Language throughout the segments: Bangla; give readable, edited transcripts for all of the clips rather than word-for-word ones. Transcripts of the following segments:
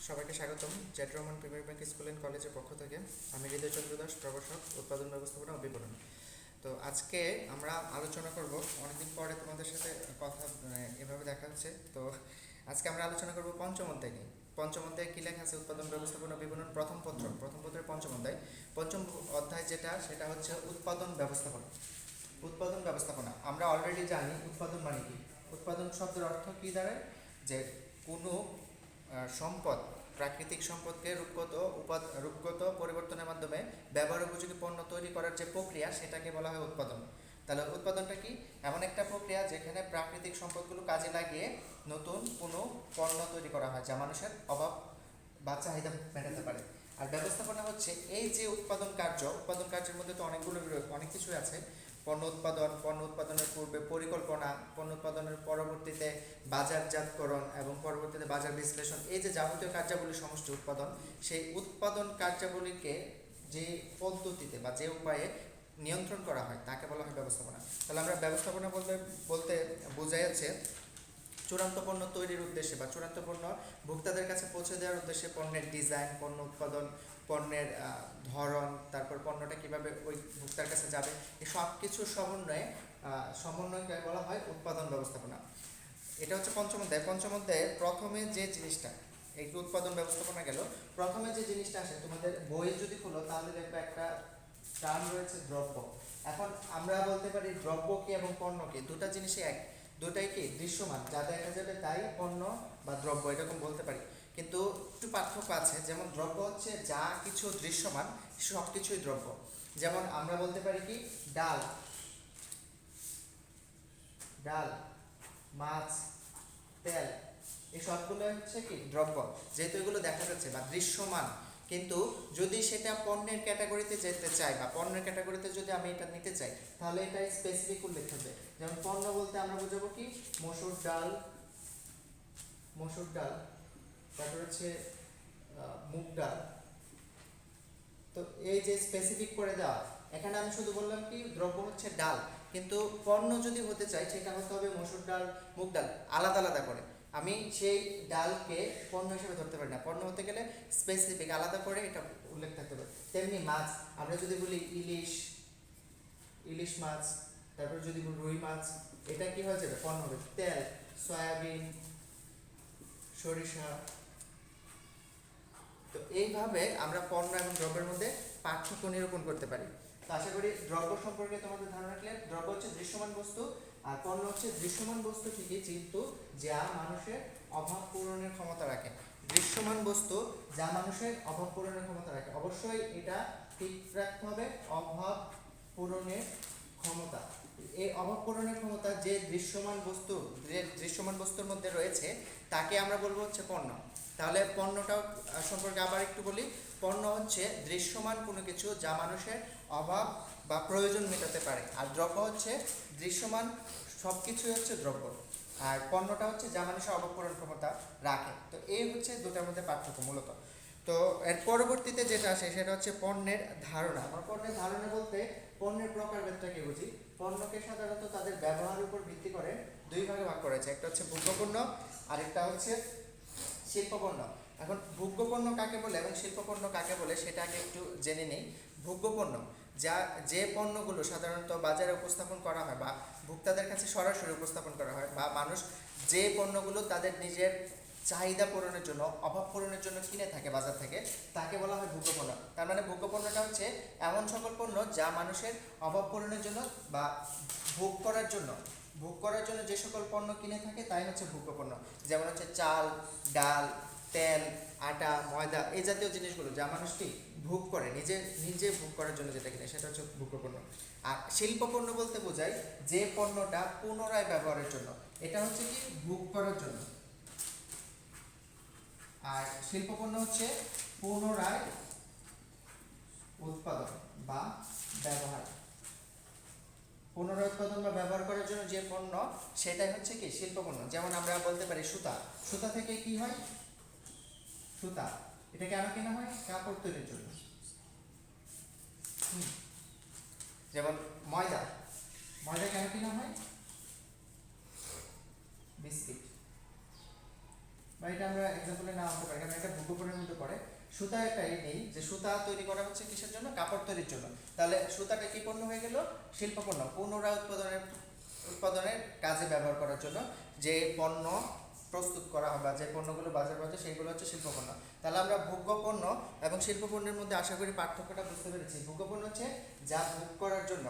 সবাইকে স্বাগতম Z Rahman premier bank school and কলেজের পক্ষ থেকে। আমি হৃদয় চন্দ্র দাস, প্রভাষক, উৎপাদন ব্যবস্থাপনা ও বিপণন। তো আজকে আমরা আলোচনা করব, অনেকদিন পরে তোমাদের সাথে কথা এভাবে দেখা হচ্ছে। তো আজকে আমরা আলোচনা করব পঞ্চম অধ্যায় নিয়ে। পঞ্চম অধ্যায়ে কী লেখা আছে? উৎপাদন ব্যবস্থাপনা ও বিপণন প্রথম পত্রের পঞ্চম অধ্যায়। পঞ্চম অধ্যায় সেটা হচ্ছে উৎপাদন ব্যবস্থাপনা। উৎপাদন ব্যবস্থাপনা আমরা অলরেডি জানি উৎপাদন মানে কি। উৎপাদন শব্দের অর্থ কী দাঁড়ায়? যে কোনো সম্পদ, প্রাকৃতিক সম্পদকে রূপগত পরিবর্তনের মাধ্যমে ব্যবহার উপযোগী পণ্য তৈরি করার যে প্রক্রিয়া, সেটাকে বলা হয় উৎপাদন। তাহলে উৎপাদনটা কি? এমন একটা প্রক্রিয়া যেখানে প্রাকৃতিক সম্পদগুলো কাজে লাগিয়ে নতুন কোনো পণ্য তৈরি করা হয় যা মানুষের অভাব বা চাহিদা মেটাতে পারে। আর ব্যবস্থাপনা হচ্ছে এই যে উৎপাদন কার্যের মধ্যে তো অনেক কিছুই আছে। পণ্য উৎপাদনের পূর্বে পরিকল্পনা, পণ্য উৎপাদনের পরবর্তীতে বাজারজাতকরণ এবং পরবর্তীতে বাজার বিশ্লেষণ, এই যে যাবতীয় কার্যাবলী সমষ্টি উৎপাদন। সেই উৎপাদন কার্যাবলীকে যে পদ্ধতিতে বা যে উপায়ে নিয়ন্ত্রণ করা হয় তাকে বলা হয় ব্যবস্থাপনা। তাহলে আমরা ব্যবস্থাপনা বলতে বোঝা যাচ্ছে চূড়ান্ত পণ্য তৈরির উদ্দেশ্যে বা চূড়ান্ত পণ্য ভোক্তাদের কাছে পৌঁছে দেওয়ার উদ্দেশ্যে পণ্যের ডিজাইন, পণ্য উৎপাদন, পণ্যের ধরন, তারপর পণ্যটা কিভাবে ওই ভোক্তার কাছে যাবে, এই সব কিছুর সমন্বয়কে বলা হয় উৎপাদন ব্যবস্থাপনা। এটা হচ্ছে পঞ্চম অধ্যায়ে প্রথমে যে জিনিসটা, এই উৎপাদন ব্যবস্থাপনা গেল, প্রথমে যে জিনিসটা আসে তোমাদের বই যদি খোলো তাহলে দেখবে একটা টার্ম রয়েছে দ্রব্য। এখন আমরা বলতে পারি দ্রব্য কি এবং পণ্য কি, দুটা জিনিসই এক, দুটাই কি দৃশ্যমান, যা দেখা যাবে তাই পণ্য বা দ্রব্য, এরকম বলতে পারি। কিন্তু একটু পার্থক্য আছে। যেমন দ্রব্য হচ্ছে যা কিছু দৃশ্যমান, সব কিছুই দ্রব্য। যেমন আমরা বলতে পারি কি ডাল, মাছ, তেল, এই সবগুলো হচ্ছে কি দ্রব্য, যেহেতু এগুলো দেখা যাচ্ছে বা দৃশ্যমান। কিন্তু যদি সেটা পণ্যের ক্যাটাগরিতে যেতে চাই বা পণ্যের ক্যাটাগরিতে যদি আমি এটা নিতে চাই, তাহলে এটা স্পেসিফিক উল্লেখ থাকবে। যেমন পণ্য বলতে আমরা বুঝাবো কি মসুর ডাল, তারপর হচ্ছে মুগ ডাল। তো এই যে স্পেসিফিক করে দেওয়া, এখানে আমি শুধু বললাম কি দ্রব্য হচ্ছে ডাল, কিন্তু পণ্য যদি হতে চাই সেটা হতে হবে মসুর ডাল, মুগ ডাল, আলাদা আলাদা করে। আমি সেই ডালকে পণ্য হিসেবে ধরতে পারি না। পণ্য হতে গেলে স্পেসিফিক আলাদা করে এটা উল্লেখ থাকতে পারে। তেমনি মাছ, আমরা যদি বলি ইলিশ মাছ, তারপর যদি বলি রুই মাছ, এটা কি হয়ে যাবে? পণ্য হবে। তেল, সয়াবিন, সরিষা। তো এইভাবে আমরা পণ্য এবং দ্রব্যের মধ্যে পার্থক্য নিরূপণ করতে পারি। তো আশা করি দ্রব্য সম্পর্কে তোমাদের ধারণা ক্লিয়ার। দ্রব্য হচ্ছে দৃশ্যমান বস্তু, আর পণ্য হচ্ছে দৃশ্যমান বস্তু ঠিকই, কিন্তু যা মানুষের অভাব পূরণের ক্ষমতা রাখে। দৃশ্যমান বস্তু যা মানুষের অভাব পূরণের ক্ষমতা রাখে, অবশ্যই এটা ঠিক রাখতে হবে, অভাব পূরণের ক্ষমতা। এই অভাব পূরণের ক্ষমতা যে দৃশ্যমান বস্তুর মধ্যে রয়েছে তাকে আমরা বলবো হচ্ছে পণ্য। তাহলে পণ্যটাও সম্পর্কে আবার একটু বলি। পণ্য হচ্ছে দৃশ্যমান কোনো কিছু যা মানুষের অভাব বা প্রয়োজন মেটাতে পারে, আর দ্রব্য হচ্ছে দৃশ্যমান সব কিছুই হচ্ছে দ্রব্য, আর পণ্যটা হচ্ছে যা মানুষের অভাব পূরণ ক্ষমতা রাখে। তো এই হচ্ছে দুটার মধ্যে পার্থক্য মূলত। তো এর পরবর্তীতে যেটা আসে সেটা হচ্ছে পণ্যের ধারণা। আমরা পণ্যের ধারণা বলতে পণ্যের প্রকারভেদটাকে বুঝি। পণ্যকে সাধারণত তাদের ব্যবহারের উপর ভিত্তি করে দুই ভাগে ভাগ করা হয়েছে, একটা হচ্ছে ভোগ্যপণ্য আর একটা হচ্ছে শিল্পপণ্য। এখন ভোগ্যপণ্য কাকে বলে এবং শিল্পপণ্য কাকে বলে সেটা আগে একটু জেনে নেই। ভোগ্যপণ্য যে পণ্যগুলো সাধারণত বাজারে উপস্থাপন করা হয় বা ভোক্তাদের কাছে সরাসরি উপস্থাপন করা হয়, বা মানুষ যে পণ্যগুলো তাদের নিজের চাহিদা পূরণের জন্য, অভাব পূরণের জন্য কিনে থাকে বাজার থেকে, তাকে বলা হয় ভোগ্যপণ্য। তার মানে ভোগ্যপণ্যটা হচ্ছে এমন সকল পণ্য যা মানুষের অভাব পূরণের জন্য বা ভোগ করার জন্য যে সকল পণ্য কিনে থাকে তাই হচ্ছে ভোগ্যপণ্য। যেমন হচ্ছে চাল, ডাল, তেল, আটা, ময়দা, এই জাতীয় জিনিসগুলো যা মানুষটি ভোগ করে, নিজে ভোগ করার জন্য যেটা কিনে, সেটা হচ্ছে ভোগ্যপণ্য। আর শিল্পপণ্য বলতে বোঝায় যে পণ্যটা পুনরায় ব্যবহারের জন্য, এটা হচ্ছে কি ভোগ করার জন্য। আর শিল্পপণ্য হচ্ছে পুনরায় উৎপাদন বা ব্যবহার, পুনরায় উৎপাদন বা ব্যবহার করার জন্য যে পণ্য, সেটাই হচ্ছে কি শিল্পপণ্য। যেমন আমরা বলতে পারি সুতা থেকে কি হয়? সুতা, এটা কেন কেনা হয়? কাপড় তৈরির জন্য। যেমন ময়দা কেন কেনা হয়? বিস্কিট। বা এটা আমরা এক্সাম্পলে নাও আনতে পারি কারণ এটা ভোগ্যপণ্যের মধ্যে পড়ে। সুতা একটা নেই যে সুতা তৈরি করা হচ্ছে কিসের জন্য, কাপড় তৈরির জন্য, তাহলে সুতাটা কি পণ্য হয়ে গেল, শিল্পপণ্য, পুনরায় উৎপাদনের কাজে ব্যবহার করার জন্য যে পণ্য প্রস্তুত করা হবে, যে পণ্যগুলো বাজার বাজার সেইগুলো হচ্ছে শিল্পপণ্য। তাহলে আমরা ভোগ্যপণ্য এবং শিল্পপণ্যের মধ্যে আশা করি পার্থক্যটা বুঝতে পেরেছি। ভোগ্যপণ্য হচ্ছে যা ভোগ করার জন্য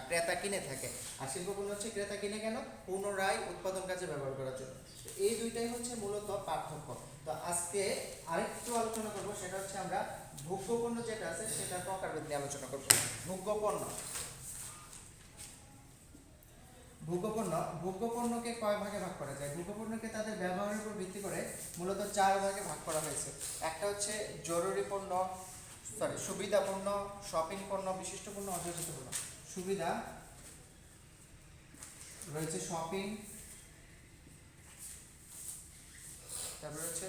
ক্রেতা কিনে থাকে, আর শিল্পপণ্য হচ্ছে ক্রেতা কিনে কেন, পুনরায় উৎপাদন কাজে ব্যবহার করার জন্য। এই দুইটাই হচ্ছে মূলত পার্থক্য। তো আজকে আরেকটু আলোচনা করব, সেটা হচ্ছে আমরা ভোগ্যপণ্য যেটা আছে সেটা প্রকারভেদ নিয়ে আলোচনা করব। ভোগ্যপণ্য, ভোগ্যপণ্যকে কয় ভাগে ভাগ করা যায়? ভোগ্যপণ্যকে তাদের ব্যবহারের উপর ভিত্তি করে মূলত 4 ভাগে ভাগ করা হয়েছে। একটা হচ্ছে জরুরি পণ্য, সুবিধা পণ্য, শপিং পণ্য, বিশিষ্ট পণ্য, অযাচিত পণ্য। সুবিধা রয়েছে শপিং, তারপর হচ্ছে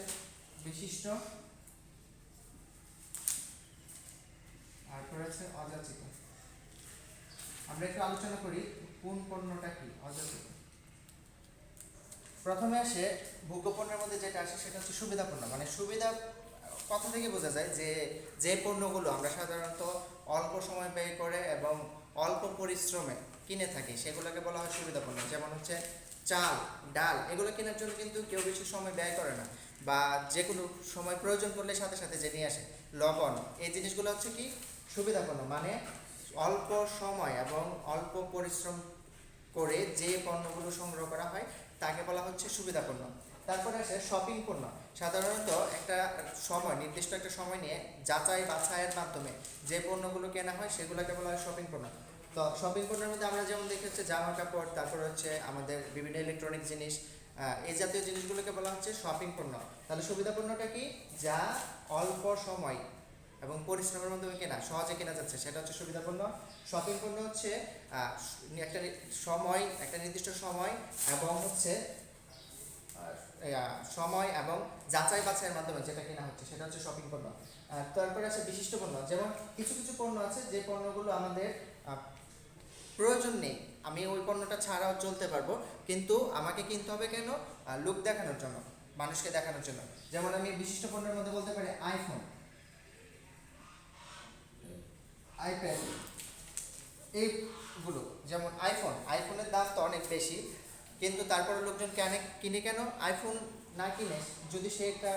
বিশিষ্ট, তারপর হচ্ছে অযাচিত। আমরা একটু আলোচনা করি কোন পণ্যটা কি, অযাচিত। প্রথমে আসে ভোগ্যপণ্যের মধ্যে যেটা আসে সেটা হচ্ছে সুবিধা পণ্য। মানে সুবিধা কথা থেকে বোঝা যায় যে যে পণ্যগুলো আমরা সাধারণত অল্প সময় ব্যয় করে এবং অল্প পরিশ্রমে কিনে থাকি সেগুলোকে বলা হয় সুবিধা পণ্য। যেমন হচ্ছে চাল, ডাল, এগুলো কেনার জন্য কিন্তু কেউ বেশি সময় ব্যয় করে না, বা যে কোনো সময় প্রয়োজন পড়লে সাথে সাথে যে নিয়ে আসে। লবণ, এই জিনিসগুলো হচ্ছে কি সুবিধা পণ্য, মানে অল্প সময় এবং অল্প পরিশ্রম করে যে পণ্যগুলো সংগ্রহ করা হয় তাকে বলা হচ্ছে সুবিধা পণ্য। তারপরে আসে শপিং পণ্য। সাধারণত একটা সময়, নির্দিষ্ট একটা সময় নিয়ে যাচাই বাছাইয়ের মাধ্যমে যে পণ্যগুলো কেনা হয় সেগুলোকে বলা হয় শপিং পণ্য। তো শপিং পণ্যের মধ্যে আমরা যেমন দেখি হচ্ছে জামা কাপড়, তারপর হচ্ছে আমাদের বিভিন্ন ইলেকট্রনিক জিনিস, এই জাতীয় জিনিসগুলোকে বলা হচ্ছে শপিং পণ্য। তাহলে সুবিধা পণ্যটা কি, যা অল্প সময় এবং পরিশ্রমের মাধ্যমে কেনা, সহজে কেনা যাচ্ছে, সেটা হচ্ছে সুবিধা পণ্য। শপিং পণ্য হচ্ছে একটা সময়, একটা নির্দিষ্ট সময় এবং হচ্ছে সময় এবং যাচাই বাছাইয়ের মাধ্যমে যেটা কেনা হচ্ছে সেটা হচ্ছে শপিং পণ্য। তারপরে আছে বিশিষ্ট পণ্য। যেমন কিছু কিছু পণ্য আছে যে পণ্যগুলো আমাদের প্রয়োজন নেই, আমি ওই পণ্যটা ছাড়াও চলতে পারবো, কিন্তু আমাকে কিনতে হবে কেন, লুক দেখানোর জন্য, মানুষকে দেখানোর জন্য। যেমন আমি বিশিষ্ট পণ্যের মধ্যে বলতে পারি আইফোন, আইপ্যাড, এইগুলো। যেমন আইফোনের দাম তো অনেক বেশি, কিন্তু তারপরে লোকজন কিনে কেন, আইফোন না কিনে যদি সে একটা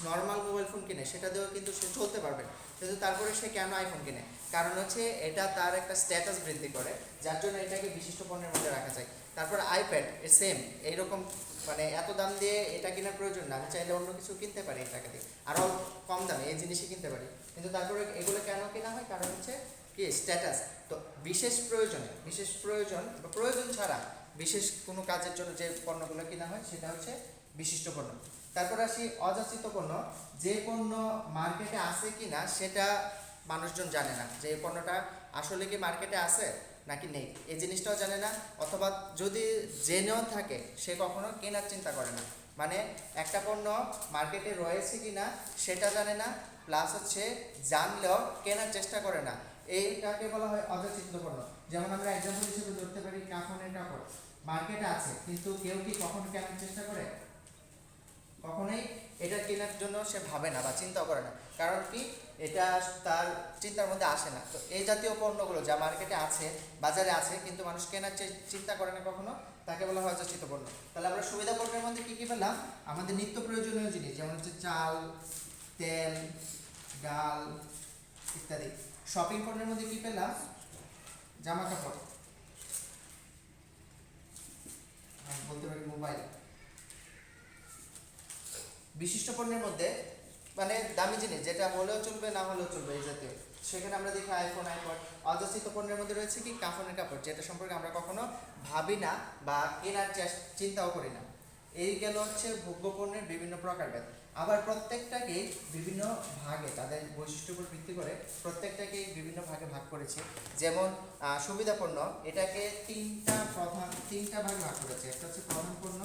নর্মাল মোবাইল ফোন কিনে সেটা দিয়েও কিন্তু সে চলতে পারবে, কিন্তু তারপরে সে কেন আইফোন কিনে, কারণ হচ্ছে এটা তার একটা স্ট্যাটাস বৃদ্ধি করে, যার জন্য এটাকে বিশিষ্ট পণ্যের মধ্যে রাখা যায়। তারপর আইপ্যাড সেম এইরকম, মানে এত দাম দিয়ে এটা কেনার প্রয়োজন না, আমি চাইলে অন্য কিছু কিনতে পারি এই টাকা দিয়ে, আরও কম দামে এই জিনিসই কিনতে পারি, কিন্তু তারপরে এগুলো কেন কেনা হয়, কারণ হচ্ছে কি স্ট্যাটাস। তো বিশেষ প্রয়োজন বা প্রয়োজন ছাড়া বিশেষ কোনো কাজের জন্য যে পণ্যগুলো কেনা হয় সেটা হচ্ছে বিশিষ্ট পণ্য। তারপর আসি অযাচিত পণ্য। যে পণ্য মার্কেটে আছে কি না সেটা মানুষজন জানে না, যে এই পণ্যটা আসলে কি মার্কেটে আছে নাকি নেই, এই জিনিসটাও জানে না, অথবা যদি জেনেও থাকে সে কখনো কেনার চিন্তা করে না। মানে একটা পণ্য মার্কেটে রয়েছে কি না সেটা জানে না, প্লাস হচ্ছে জানলেও কেনার চেষ্টা করে না, এইটাকে বলা হয় অযাচিত পণ্য। যেমন আমরা এক্সাম্পল হিসেবে ধরতে পারি কাফনের কাপড়, মার্কেটে আছে কিন্তু কেউ কি কখনো কেনার চেষ্টা করে, কখনোই এটা কেনার জন্য সে ভাবে না বা চিন্তাও করে না, কারণ কি এটা তার চিন্তার মধ্যে আসে না। তো এই জাতীয় পণ্যগুলো যা মার্কেটে আছে, বাজারে আছে, কিন্তু মানুষ কেনার চিন্তা করে না কখনো, তাকে বলা হয় অযাচিত পণ্য। তাহলে আমরা সুবিধা পণ্যের মধ্যে কী কী পেলাম, আমাদের নিত্য প্রয়োজনীয় জিনিস যেমন হচ্ছে চাল, তেল, ডাল ইত্যাদি। শপিং পণ্যের মধ্যে কী পেলাম, জামা কাপড়, বলতে পারি মোবাইল। বিশিষ্ট পণ্যের মধ্যে মানে দামি জিনিস যেটা হলেও চলবে না হলেও চলবে এই জাতীয়, সেখানে আমরা দেখি আইফোন, আইপড। অযাচিত পণ্যের মধ্যে রয়েছে কি কাফনের কাপড়, যেটা সম্পর্কে আমরা কখনো ভাবি না বা কেনার চিন্তাও করি না। এই গেল হচ্ছে ভোগ্যপণ্যের বিভিন্ন প্রকারভেদ। আবার প্রত্যেকটাকেই বিভিন্ন ভাগে তাদের বৈশিষ্ট্যের উপর ভিত্তি করে প্রত্যেকটাকেই বিভিন্ন ভাগে ভাগ করেছে। যেমন সুবিধা পণ্য, এটাকে তিনটা ভাগে ভাগ করেছে। একটা হচ্ছে প্রধান পণ্য,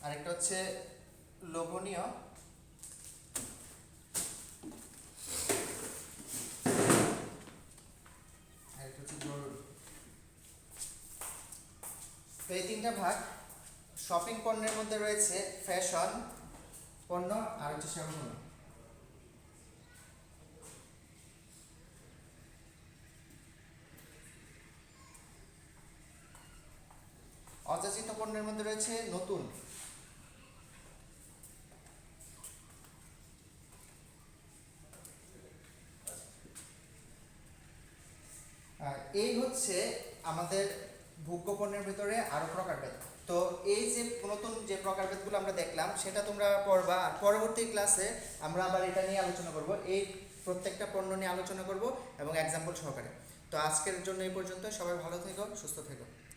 আরেকটা হচ্ছে লোভনীয়, আরেকটা হচ্ছে জরুরি। তো এই তিনটা ভাগ শপিং পণ্যের মধ্যে রয়েছে ফ্যাশন পণ্য আর হচ্ছে সেবা পণ্য। অযাচিত পণ্যের মধ্যে রয়েছে নতুন। আর এই হচ্ছে আমাদের ভোগ্য পণ্যের ভিতরে আরো প্রকারভেদ। তো এই যে নতুন যে প্রকারভেদগুলো আমরা দেখলাম সেটা তোমরা পড়বা, আর পরবর্তী ক্লাসে আমরা আবার এটা নিয়ে আলোচনা করব, এই প্রত্যেকটা পণ্য নিয়ে আলোচনা করব এবং এক্সাম্পল সহকারে। তো আজকের জন্য এই পর্যন্ত, সবাই ভালো থেকো, সুস্থ থেকো।